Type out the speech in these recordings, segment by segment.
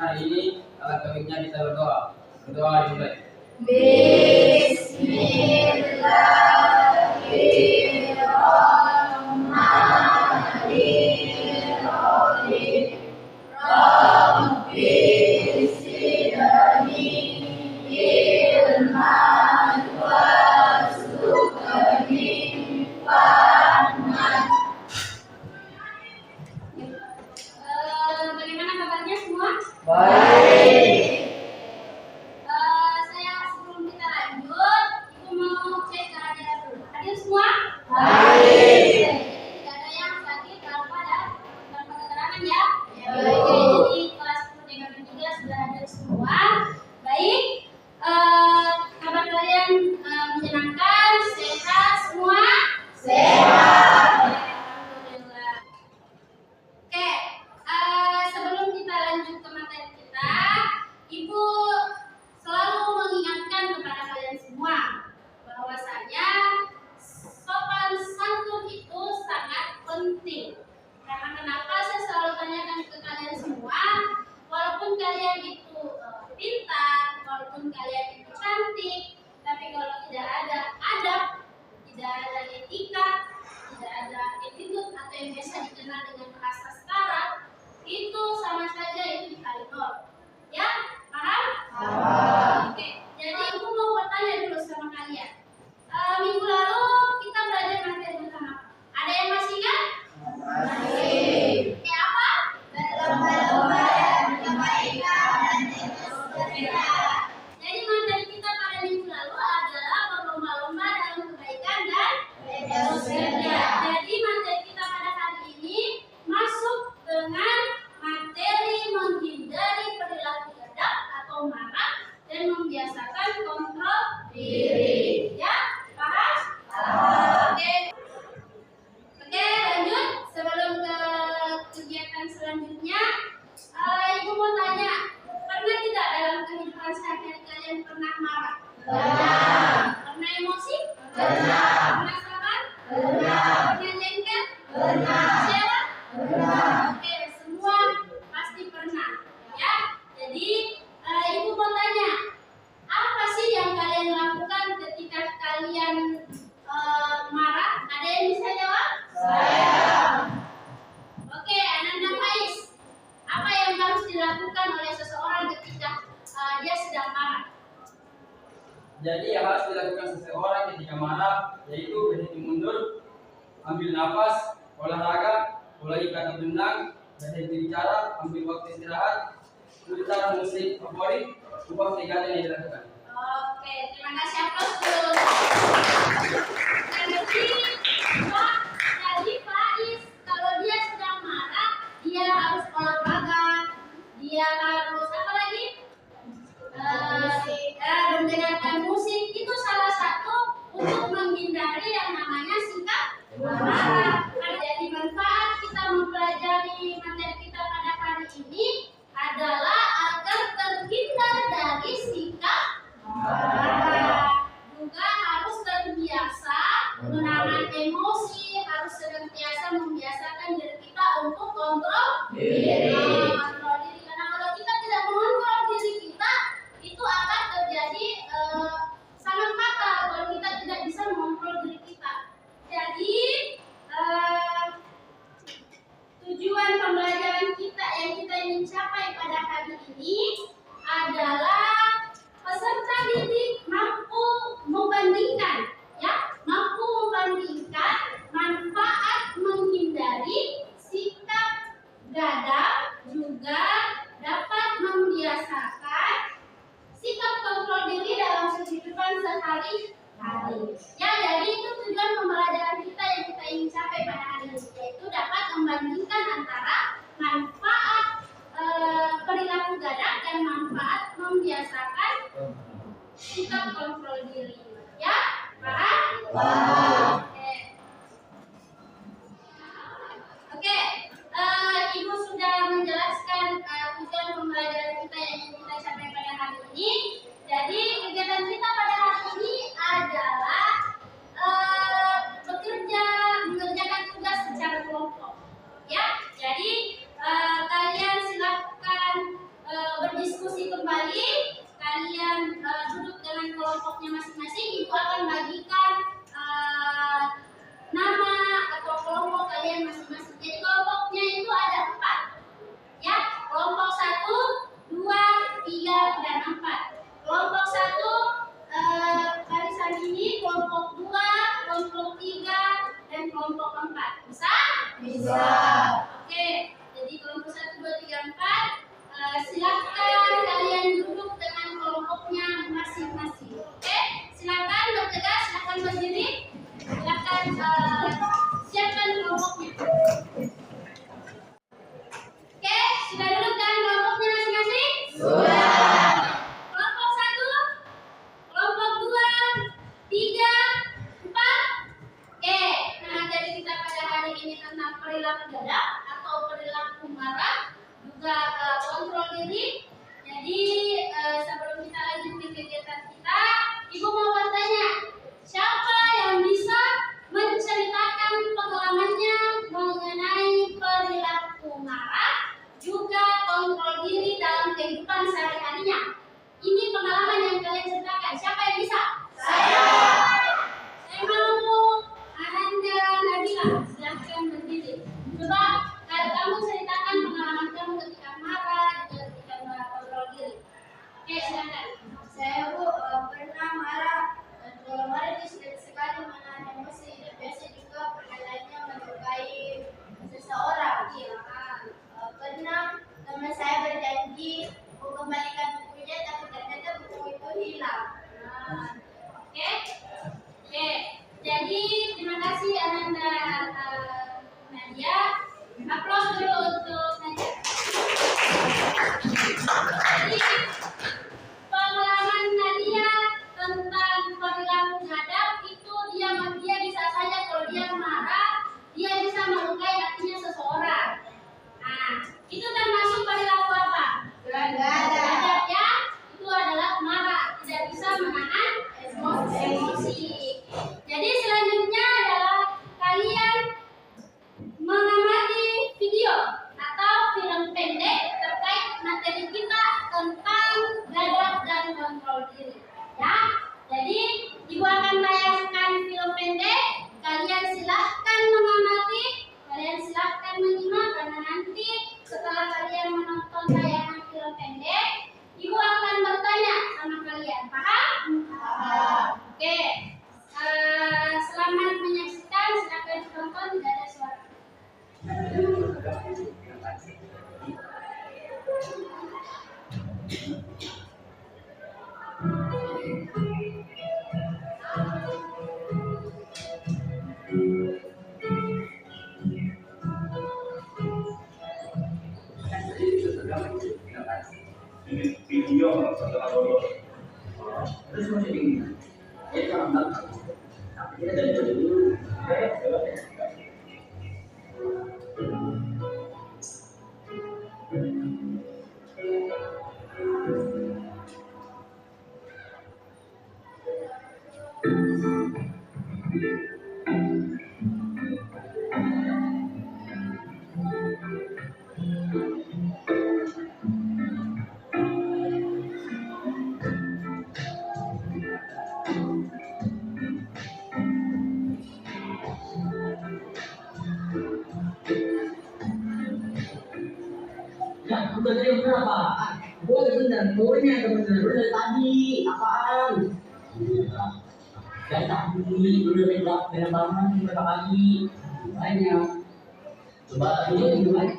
hari ini, alangkah baiknya kita berdoa. Berdoa dimulai. Bismillahirrahmanirrahim. Rabbi zidni ilman warzuqni fahman. Bagaimana kabarnya semua? Baik. Saya sebelum kita lanjut, Ibu mau cek kehadiran dulu. Hadir semua? Baik. Tidak ada yang sakit tanpa keterangan ya? Baik. Jadi kelas 10 dengan 3 sudah hadir semua. Baik. Kabar kalian menyenangkan, sehat semua? Sehat. Alhamdulillah. Oke, sebelum kita lanjut ke materi kita, Ibu selalu mengingatkan kepada kalian semua bahwasanya sopan santun itu sangat penting. Karena kenapa saya selalu tanyakan ke kalian semua, walaupun kalian itu pintar, walaupun kalian itu cantik, tapi kalau tidak ada adab, tidak ada etika, tidak ada attitude atau yang biasa dikenal dengan bahasa sekarang, itu sama saja itu dikali nol. Ya, paham? Paham. Oke, jadi aku mau bertanya dulu sama kalian. Minggu lalu kita belajar materi tentang apa? Ada yang masih ingat? Masih. Kayak apa? Berlomba-lomba dalam kebaikan dan kesucian. Jadi materi kita pada minggu lalu adalah berlomba-lomba dalam kebaikan dan kesucian. Jadi materi kita pada hari ini masuk dengan materi menghindari perilaku gedap atau marah dan membiasakan kontrol diri. Ya, paham? Paham. Oke, lanjut. Sebelum ke kegiatan selanjutnya, Ibu mau tanya, pernah tidak dalam kehidupan sehari-hari kalian pernah marah? Pernah. Pernah emosi? Pernah. Pernah sabar? Pernah. Pernah jengkel? Pernah. Kecewa? Pernah. Oke, semua pasti pernah. Ya, jadi Ibu mau tanya, apa sih yang kalian lakukan ketika kalian marah? Ada yang bisa jawab? Saya. Oke, Ananda Faiz, apa yang harus dilakukan oleh seseorang ketika dia sedang marah? Jadi yang harus dilakukan seseorang ketika marah yaitu berhenti mundur, ambil nafas, olahraga, mulai kata benang, berhenti bicara, ambil waktu istirahat, putar musik favorit, ubah kegiatan yang dilakukan. Oke, terima kasih aplaus dulu. Jadi Faiz, kalau dia sedang marah, dia harus olahraga, dia harus apa lagi? Mendengarkan musik itu salah satu untuk menghindari yang namanya sikap marah. Jadi manfaat kita mempelajari materi kita pada hari ini adalah agar terhindar dari sikap marah. Juga harus terbiasa menahan emosi, harus senantiasa membiasakan diri kita untuk kontrol diri. Kontrol diri, karena kalau kita tidak mengontrol diri kita, itu akan terjadi sangat fatal kalau kita tidak bisa mengontrol diri kita. Jadi tujuan pembelajaran kita yang kita ingin capai pada hari ini adalah peserta didik mampu membandingkan, ya, mampu membandingkan manfaat menghindari sikap gadap juga Bisa. Oke, jadi kelompok 1, 2, 3, 4. Silakan kalian duduk dengan kelompoknya masing-masing. Oke, silakan bergegas, silakan berdiri, silakan siapkan kelompoknya. Oke, sudah duduk kan kelompoknya masing-masing? Sudah. Kelompok 1, kelompok 2, 3, 4. Oke, nah materi kita pada hari ini tentang perilaku dadak atau perilaku marah, juga kontrol diri. Jadi sebelum kita lanjut ke kegiatan kita, Ibu mau bertanya, siapa yang bisa menceritakan pengalamannya mengenai perilaku marah, juga kontrol diri dalam kehidupan sehari-harinya? Ini pengalaman yang kalian ceritakan. Siapa yang bisa? Saya. Saya mau Ananda Nabila, silahkan berdiri. Coba kamu ceritakan pengalaman kamu ketika marah dan ketika kontrol diri. Oke, silakan. Saya pernah marah dan kalau marah itu sulit sekali menahan emosi dan biasa juga perkataannya menyukai seseorang. Pernah teman saya berjanji mengembalikan bukunya tapi ternyata buku itu hilang. Oke. Jadi terima kasih Ananda Nadia. Aplaus dulu untuk Nadia. Jadi pengalaman Nadia tentang perilaku dadak itu dia bisa saja kalau dia marah dia bisa melukai hatinya seseorang. Nah, itu termasuk perilaku apa? Dadak ya. Itu adalah marah, tidak bisa menahan emosi. Jadi selanjutnya adalah kalian mengamati video atau film pendek terkait materi kita tentang dadak dan kontrol diri. Ya, jadi Ibu akan tayangkan film pendek. Kalian silahkan mengamati, kalian silahkan menyimak karena nanti setelah kalian menonton tayangan film pendek, Ibu akan bertanya sama kalian. Paham? Paham. Oke. Selamat menyaksikan. Silakan ditonton, tidak ada suara. Video setelah lulus Terus masih tinggi. Ya kan enggak. Tapi kita dari dulu. Ya, udah tadi berapa? Boleh bener, bolehnya bener tadi apaan? Dari tadi udah beda banget berapa kali? Banyak. Coba ini juga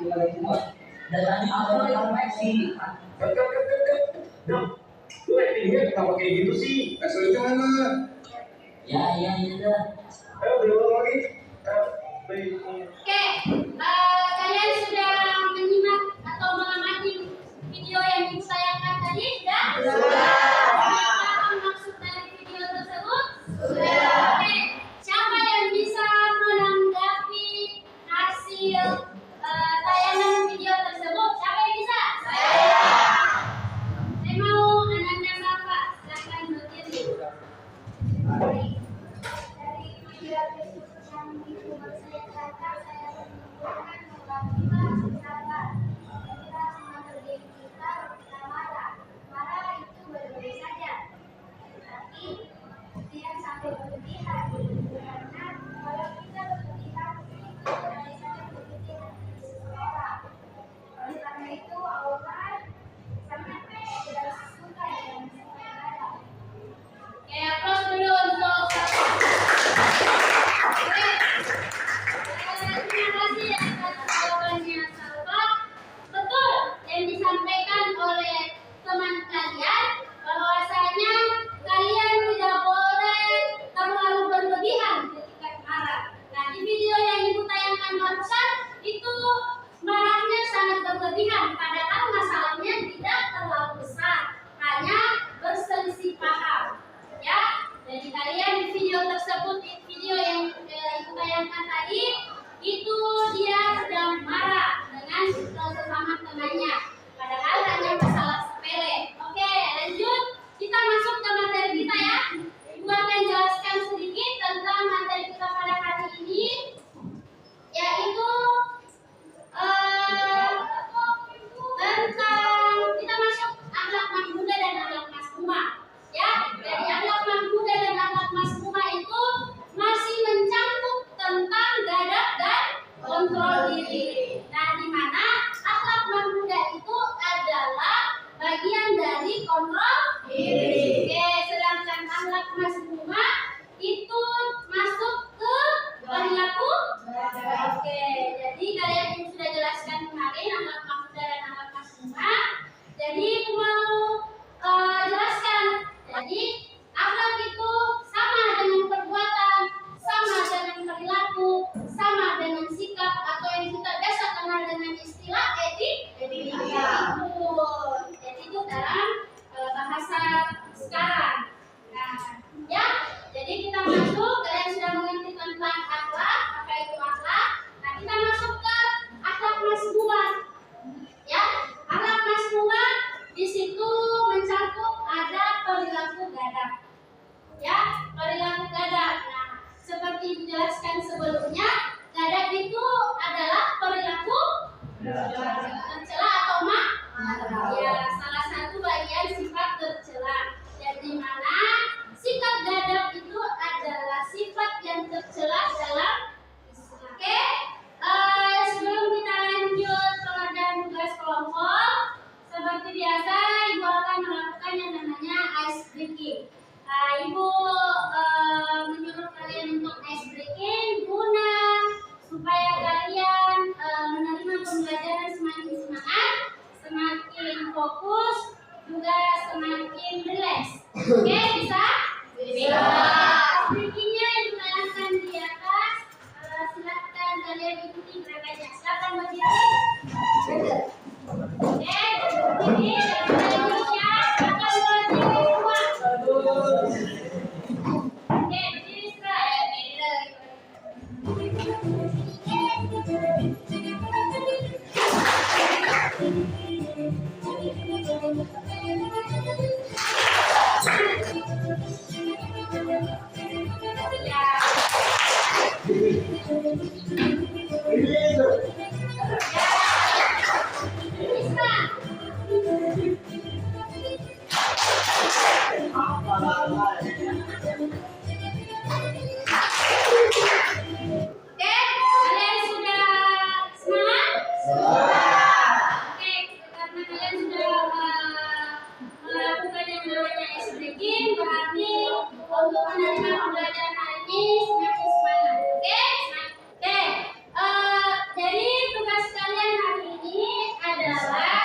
dan tadi apa yang koneksi? Lu actingnya kenapa kayak gitu sih? Asal itu mana? Ya dah. Ayo berulang lagi. Oke, kalian sudah menyimak atau mengamati video yang Ibu tayangkan tadi? Sudah? Paham maksud dari video tersebut? Sudah. Oke, siapa yang bisa menanggapi hasil tayangan video tersebut? Siapa yang bisa? Saya mau Ananda Safa, silakan berdiri. Dari video tersebut yang berlebihan, padahal masalahnya tidak terlalu besar, hanya berselisih paham. Ya, jadi kalian di video tersebut, di video yang ibu tayangkan tadi, itu dia sedang marah dengan sesama temannya, padahal hanya masalah sepele. Oke, lanjut, kita masuk ke materi kita ya. Ibu akan jelaskan sedikit tentang materi kita pada hari ini, yaitu tentang kita masuk akhlak mahmudah dan akhlak mazmumah. Ya, jadi akhlak mahmudah dan akhlak mazmumah itu masih mencakup tentang gadab dan kontrol diri. Nah, di mana akhlak mahmudah itu adalah bagian dari kontrol diri. Oke, sedangkan akhlak mazmumah itu masuk ke perilaku. Oke, jadi kalian yang sudah jelaskan kemarin akhlak mahmudah dan akhlak mazmumah. Jadi aku mau jelaskan. Jadi akhlak itu sama dengan perbuatan, sama dengan perilaku, sama dengan sikap, atau yang kita biasa kenal dengan istilah etika. Jadi itu dalam bahasa sekarang. Nah, ya, jadi kita masuk. Kalian sudah mengerti tentang akhlak, apa itu akhlak. Nah, kita masuk ke akhlak mazmumah. Ya, akhlak mazmumah di situ mencakup ada perilaku gadab. Ya, perilaku gadab. Nah, seperti dijelaskan sebelumnya, gadab itu adalah perilaku tercela atau ya, salah satu bagian sifat tercela. Jadi mana sikap gadab itu adalah sifat yang tercela dalam Islam. Oke, sebelum kita lanjut pengerjaan tugas kelompok, seperti biasa ibu akan melakukan yang namanya ice breaking. Ibu menyuruh kalian untuk ice breaking guna supaya kalian menerima pembelajaran semakin semangat, semakin fokus, juga semakin rileks. Oke, bisa? Bisa. Breakingnya ditayangkan di atas. Silakan kalian ikuti gerakannya. Silakan berdiri. Oke, berdiri dan selanjutnya silakan berdiri semua. Oke, berdiri Oke, kalian sudah semangat? Oke, karena kalian sudah melakukan yang namanya ice breaking, berarti untuk menerima pembelajaran hari ini semakin semangat. Oke, jadi tugas kalian hari ini adalah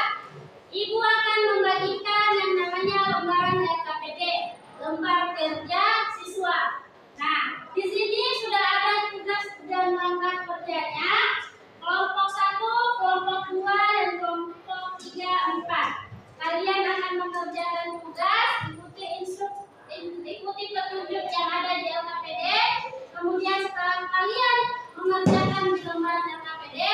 ibu akan membagikan yang namanya lembaran LKPD, lembar kerja siswa. Nah, di sini sudah ada tugas dan langkah kerjanya. Kelompok 1, kelompok 2, dan kelompok 3, 4. Kalian akan mengerjakan tugas, ikuti petunjuk yang ada di LKPD. Kemudian setelah kalian mengerjakan di lembaran LKPD,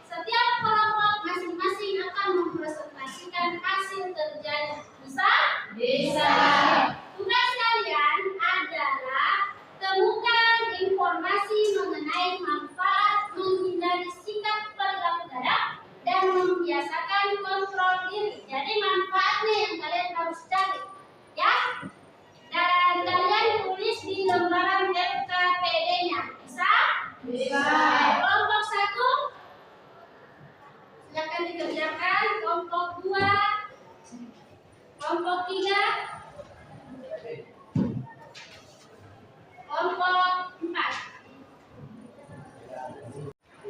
setiap kelompok masing-masing akan mempresentasikan hasil kerjanya. Bisa? Bisa. Tugas kalian adalah temukan informasi mengenai manfaat menghindari sikap perilaku gadab dan membiasakan kontrol diri. Jadi manfaatnya yang kalian harus cari, ya. Dan kalian tulis di lembaran LKPD-nya. Bisa? Bisa. Kelompok 1 silakan dikerjakan. Kelompok 2, kelompok 3, kelompok 4.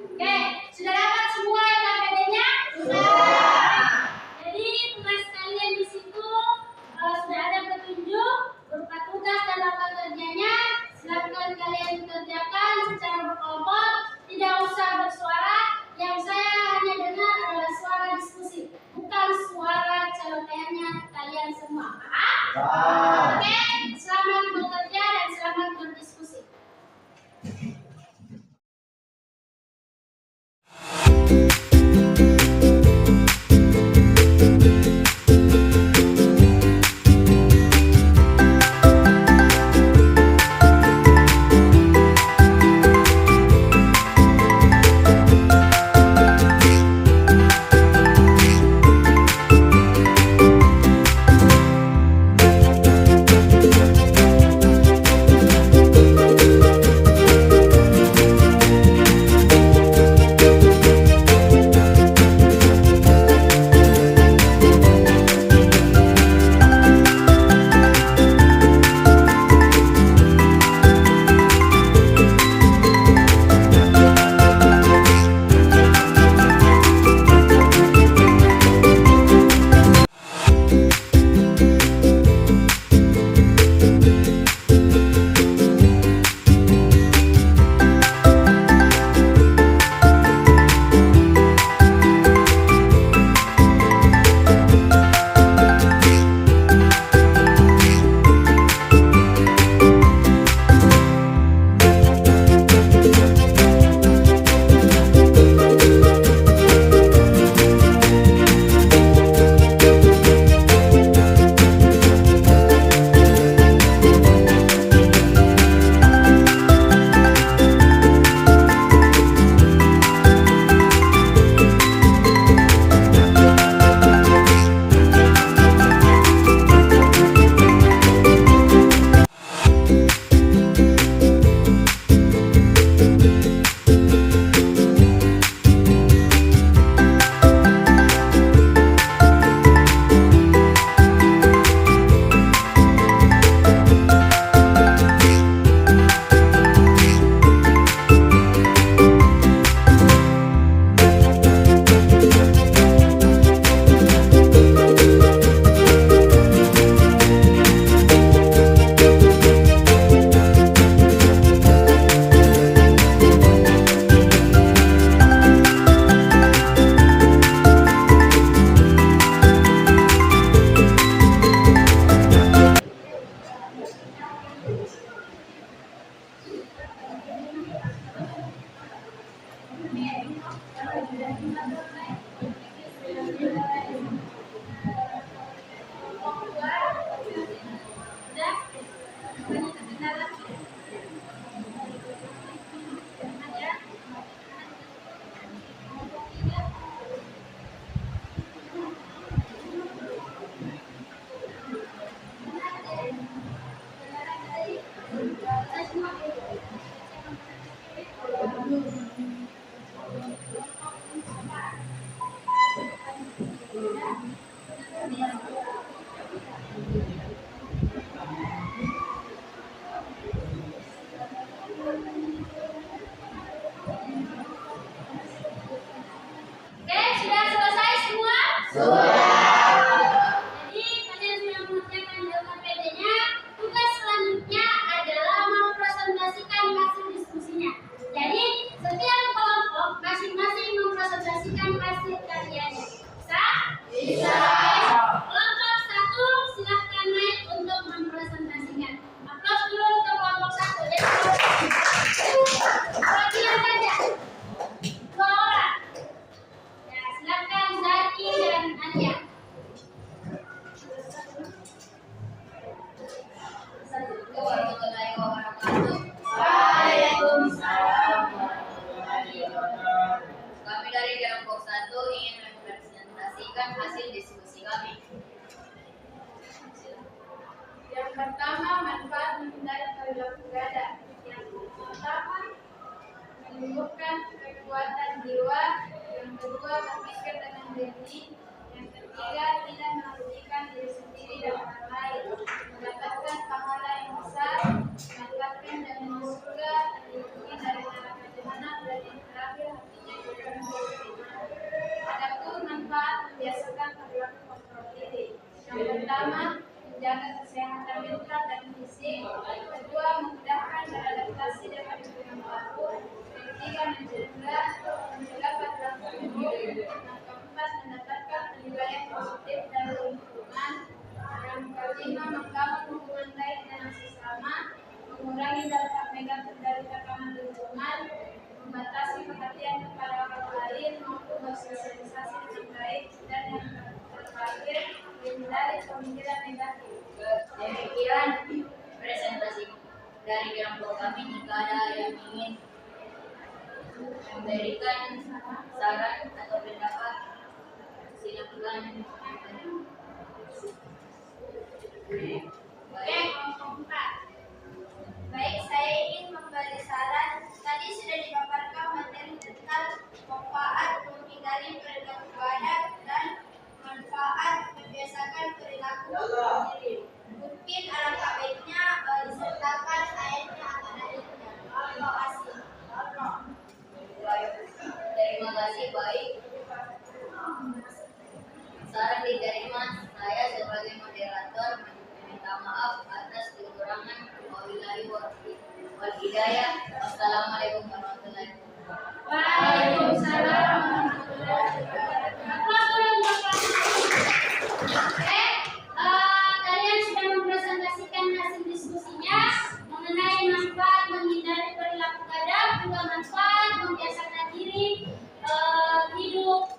Oke, sudah dapat semua LKPD-nya? Sudah. Jadi tugas kalian di situ sudah ada petunjuk berupa tugas dan langkah kerjanya. Silakan kalian kerjakan secara berkelompok, tidak usah bersuara. Yang saya hanya dengar adalah suara diskusi. Oke, selamat bekerja dan selamat berdiskusi. Oke, sudah selesai semua? Jadi kalian sudah mengerjakan LKPD-nya. Tugas selanjutnya adalah mempresentasikan hasil diskusinya. Jadi setiap kelompok masing-masing mempresentasikan hasil karyanya. Bisa? Bisa. Kelompok 1 silahkan naik untuk mempresentasikan. Aplaus dulu untuk kelompok 1 ya. Perhatian saja. 2 orang. Ya, silakan Zaki dan Anja. Assalamualaikum warahmatullahi wabarakatuh. Waalaikumsalam warahmatullahi wabarakatuh. Kami dari kelompok 1 ingin mempresentasikan hasil diskusi kami. Yang pertama, manfaat menghindari perilaku gada. Yang pertama, menumbuhkan kekuatan jiwa. Yang kedua, berpikir dengan jernih. Yang ketiga, tidak merugikan diri sendiri dan orang lain. Mendapatkan pahala yang besar, mendapatkan jaminan surga, dilindungi dari neraka jahanam, dan yang terakhir hatinya bukan beriman. Adapun manfaat membiasakan perilaku kontrol diri. Yang pertama, menjaga kesehatan mental dan fisik. Kedua, memudahkan beradaptasi dengan lingkungan baru. Ketiga, mencegah perilaku buruk. Yang keempat, mendapatkan penilaian positif dari lingkungan. Yang kelima, pemikiran negatif. Demikian presentasi dari kelompok kami. Jika ada yang ingin memberikan saran atau pendapat, silakan. Oke, kelompok 4. Baik, saya ingin memberi saran. Tadi sudah dipaparkan materi tentang manfaat menghindari perilaku badan dan manfaat membiasakan perilaku diri. Mungkin alangkah baiknya disertakan ayatnya atau dalilnya. Terima kasih. Terima kasih, baik. Saran diterima. Saya sebagai moderator minta maaf atas kekurangan. Wabillahi wal hidayah. Wassalamualaikum warahmatullahi wabarakatuh. Waalaikumsalam warahmatullahi wabarakatuh. Kalian sudah mempresentasikan hasil diskusinya mengenai manfaat menghindari perilaku gadap, juga manfaat membiasakan diri hidup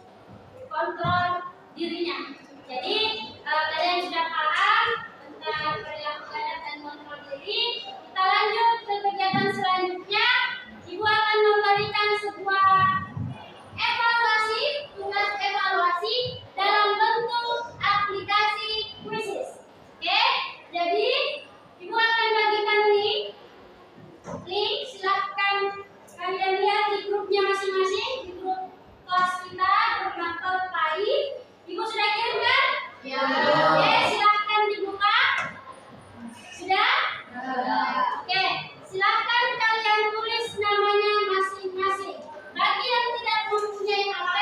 kontrol dirinya. Jadi kalian sudah paham tentang perilaku gadap dan kontrol diri. Kita lanjut ke kegiatan selanjutnya. Ibu akan memberikan sebuah evaluasi, tugas evaluasi dalam bentuk aplikasi kuisis. Oke, jadi Ibu akan bagikan link. Silahkan kalian lihat di grupnya masing-masing, di grup kelas kita, grup kantor PAI. Ibu sudah kirim kan? Ya. Oke, silahkan dibuka. Sudah? Oke, silahkan kalian tulis namanya masing-masing. Bagi yang tidak mempunyai HP,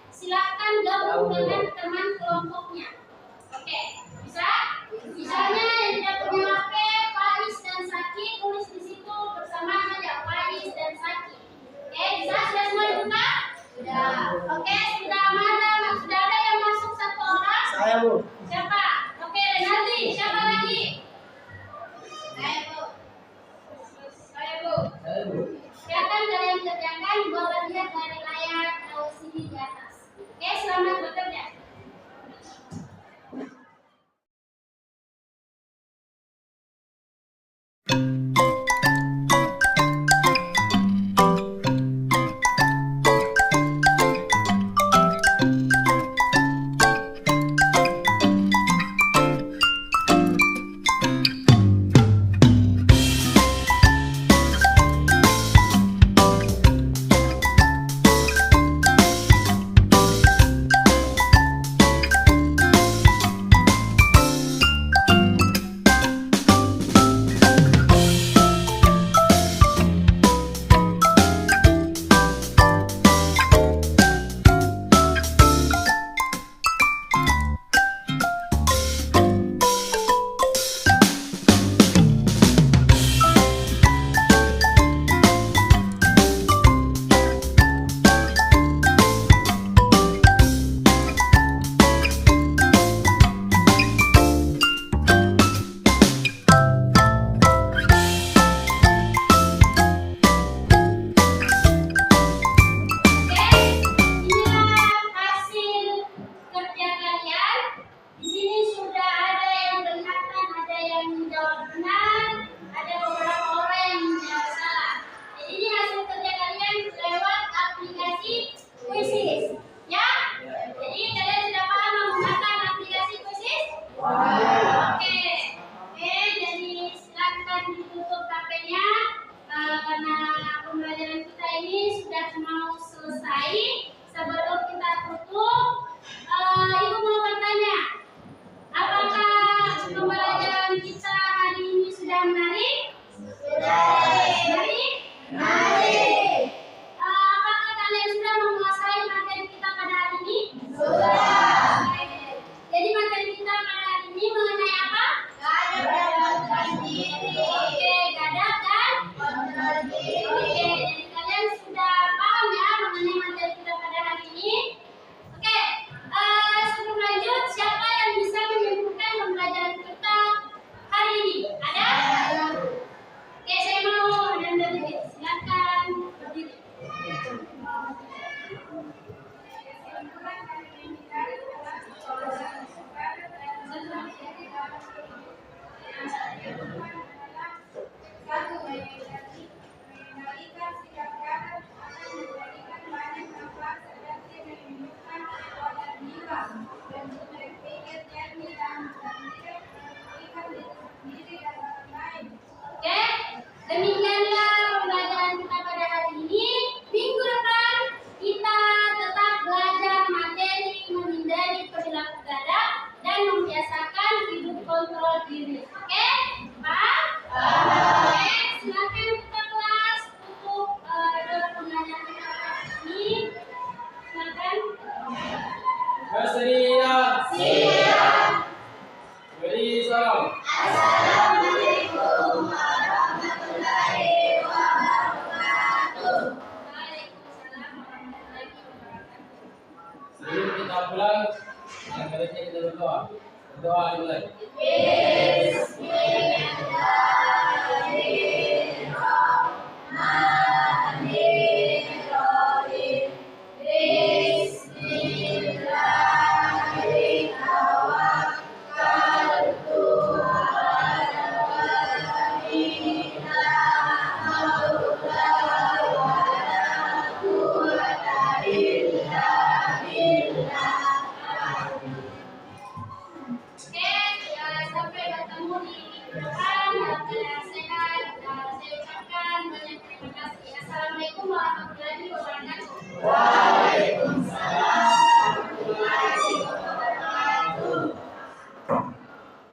silahkan gabung dengan teman kelompoknya. Oke, bisa? Misalnya yang tidak punya HP, Faiz dan Saki, tulis di situ bersama saja Faiz dan Saki. Oke, bisa? Sudah semua dibuka? Sudah. Oke, sudah ada yang masuk satu orang? Saya, Bu. Siapa? Oke, Renaldi. Siapa lagi? Saya, Bu. Saya, Bu. Silakan kalian kerjakan, boleh lihat dari layar LCD di atas. Oke, selamat bekerja. Oke, jadi kalian sudah paham ya mengenai materi kita pulang, yang berikutnya kita berdoa. Berdoa dimulai. Oke, sampai bertemu di minggu depan dalam keadaan sehat. Saya ucapkan banyak terima kasih. Assalamualaikum warahmatullahi wabarakatuh.